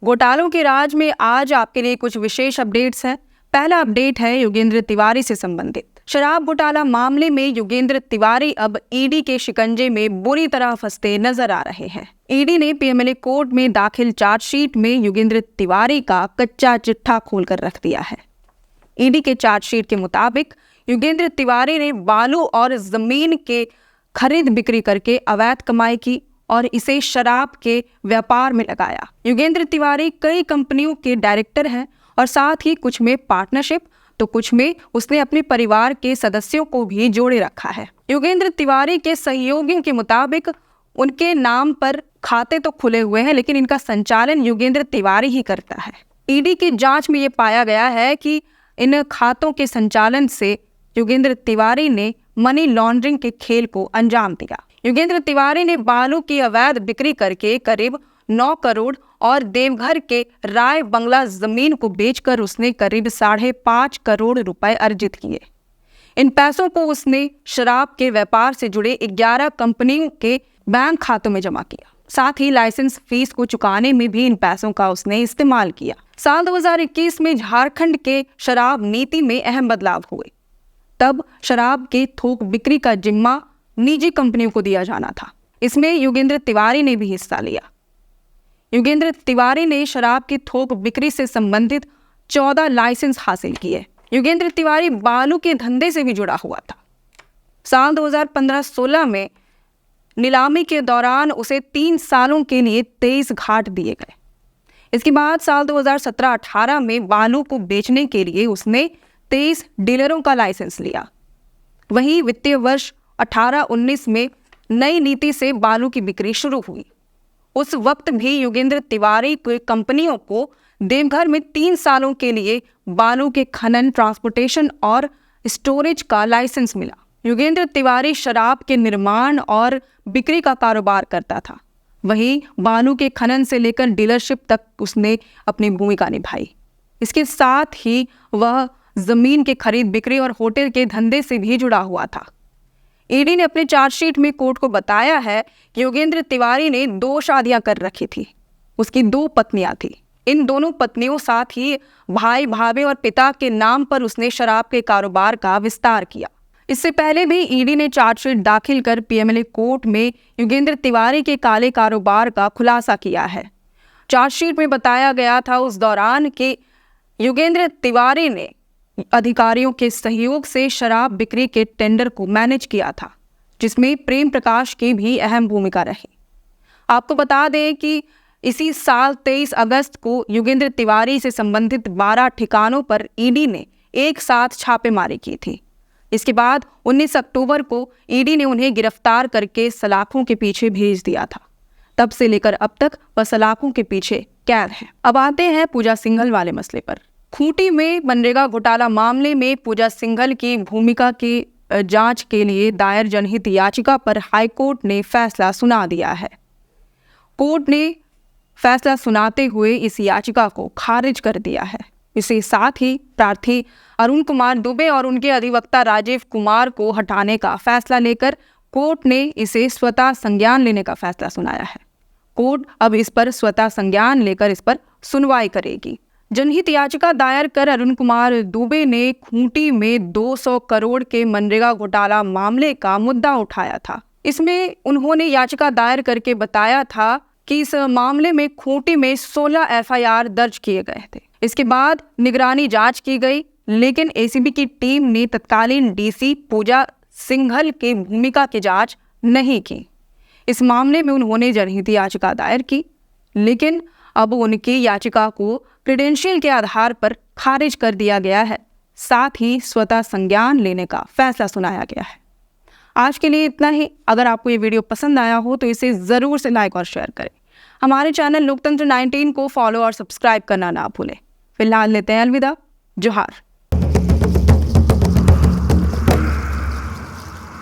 घोटालों के राज में आज आपके लिए कुछ विशेष अपडेट्स हैं। पहला अपडेट है योगेंद्र तिवारी से संबंधित। शराब घोटाला मामले में योगेंद्र तिवारी अब ईडी के शिकंजे में बुरी तरह फंसते नजर आ रहे हैं। ईडी ने पीएमएलए कोर्ट में दाखिल चार्जशीट में योगेंद्र तिवारी का कच्चा चिट्ठा खोलकर रख दिया है। ईडी के चार्जशीट के मुताबिक योगेंद्र तिवारी ने बालू और जमीन के खरीद बिक्री करके अवैध कमाई की और इसे शराब के व्यापार में लगाया। योगेंद्र तिवारी कई कंपनियों के डायरेक्टर हैं और साथ ही कुछ में पार्टनरशिप तो कुछ में उसने अपने परिवार के सदस्यों को भी जोड़े रखा है। योगेंद्र तिवारी के सहयोगियों के मुताबिक उनके नाम पर खाते तो खुले हुए हैं, लेकिन इनका संचालन योगेंद्र तिवारी ही करता है। ईडी की जांच में ये पाया गया है कि इन खातों के संचालन से योगेंद्र तिवारी ने मनी लॉन्ड्रिंग के खेल को अंजाम दिया। योगेंद्र तिवारी ने बालू की अवैध बिक्री करके करीब 9 करोड़ और देवघर के राय बंगला जमीन को बेचकर उसने करीब 5.5 करोड़ रुपए अर्जित किए। इन पैसों को उसने शराब के व्यापार से जुड़े 11 कंपनियों के बैंक खातों में जमा किया। साथ ही लाइसेंस फीस को चुकाने में भी इन पैसों का उसने इस्तेमाल किया। साल 2021 में झारखंड के शराब नीति में अहम बदलाव हुए। तब शराब के थोक बिक्री का जिम्मा निजी कंपनियों को दिया जाना था। इसमें योगेंद्र तिवारी ने भी हिस्सा लिया। योगेंद्र तिवारी ने शराब की थोक बिक्री से संबंधित 14 लाइसेंस हासिल किए। योगेंद्र तिवारी बालू के धंधे से भी जुड़ा हुआ था। साल 2015-16 में नीलामी के दौरान उसे 3 सालों के लिए 23 घाट दिए गए। इसके बाद साल 2017-18 में बालू को बेचने के लिए उसने 23 डीलरों का लाइसेंस लिया। वहीं वित्तीय वर्ष 18-19 में नई नीति से बालू की बिक्री शुरू हुई। उस वक्त भी योगेंद्र तिवारी की कंपनियों को देवघर में 3 सालों के लिए बालू के खनन, ट्रांसपोर्टेशन और स्टोरेज का लाइसेंस मिला। योगेंद्र तिवारी शराब के निर्माण और बिक्री का कारोबार करता था। वहीं बालू के खनन से लेकर डीलरशिप तक उसने अपनी भूमिका निभाई। इसके साथ ही वह जमीन के खरीद बिक्री और होटल के धंधे से भी जुड़ा हुआ था। ईडी ने अपने चार्जशीट में कोर्ट को बताया है कि योगेंद्र तिवारी ने 2 शादियां कर रखी थी। उसकी 2 पत्नियां थी। इन दोनों पत्नियों साथ ही भाई, भाभी और पिता के नाम पर उसने शराब के कारोबार का विस्तार किया। इससे पहले भी ईडी ने चार्जशीट दाखिल कर पीएमएलए कोर्ट में योगेंद्र तिवारी के काले कारोबार का खुलासा किया है। चार्जशीट में बताया गया था उस दौरान कि योगेंद्र तिवारी ने अधिकारियों के सहयोग से शराब बिक्री के टेंडर को मैनेज किया था, जिसमें प्रेम प्रकाश की भी अहम भूमिका रही। आपको बता दें कि इसी साल 23 अगस्त को योगेंद्र तिवारी से संबंधित 12 ठिकानों पर ईडी ने एक साथ छापेमारी की थी। इसके बाद 19 अक्टूबर को ईडी ने उन्हें गिरफ्तार करके सलाखों के पीछे भेज दिया था। तब से लेकर अब तक वह सलाखों के पीछे कैद है। अब आते हैं पूजा सिंघल वाले मसले पर। खूंटी में मनरेगा घोटाला मामले में पूजा सिंघल की भूमिका की जांच के लिए दायर जनहित याचिका पर हाईकोर्ट ने फैसला सुना दिया है। कोर्ट ने फैसला सुनाते हुए इस याचिका को खारिज कर दिया है। इसके साथ ही प्रार्थी अरुण कुमार दुबे और उनके अधिवक्ता राजीव कुमार को हटाने का फैसला लेकर कोर्ट ने इसे स्वतः संज्ञान लेने का फैसला सुनाया है। कोर्ट अब इस पर स्वतः संज्ञान लेकर इस पर सुनवाई करेगी। जनहित याचिका दायर कर अरुण कुमार दुबे ने खूंटी में 200 करोड़ के मनरेगा घोटाला मामले का मुद्दा उठाया था। इसमें उन्होंने याचिका दायर करके बताया था कि इस मामले में खूंटी में 16 एफआईआर दर्ज किए गए थे। इसके बाद निगरानी जांच की गई, लेकिन एसीबी की टीम ने तत्कालीन डीसी पूजा सिंघल की भूमिका की जांच नहीं की। इस मामले में उन्होंने जनहित याचिका दायर की, लेकिन अब उनकी याचिका को क्रेडेंशियल के आधार पर खारिज कर दिया गया है। साथ ही स्वतः संज्ञान लेने का फैसला सुनाया गया है। आज के लिए इतना ही। अगर आपको ये वीडियो पसंद आया हो तो इसे ज़रूर से लाइक और शेयर करें। हमारे चैनल लोकतंत्र 19 को फॉलो और सब्सक्राइब करना ना भूलें। फिलहाल लेते हैं अलविदा। जोहार।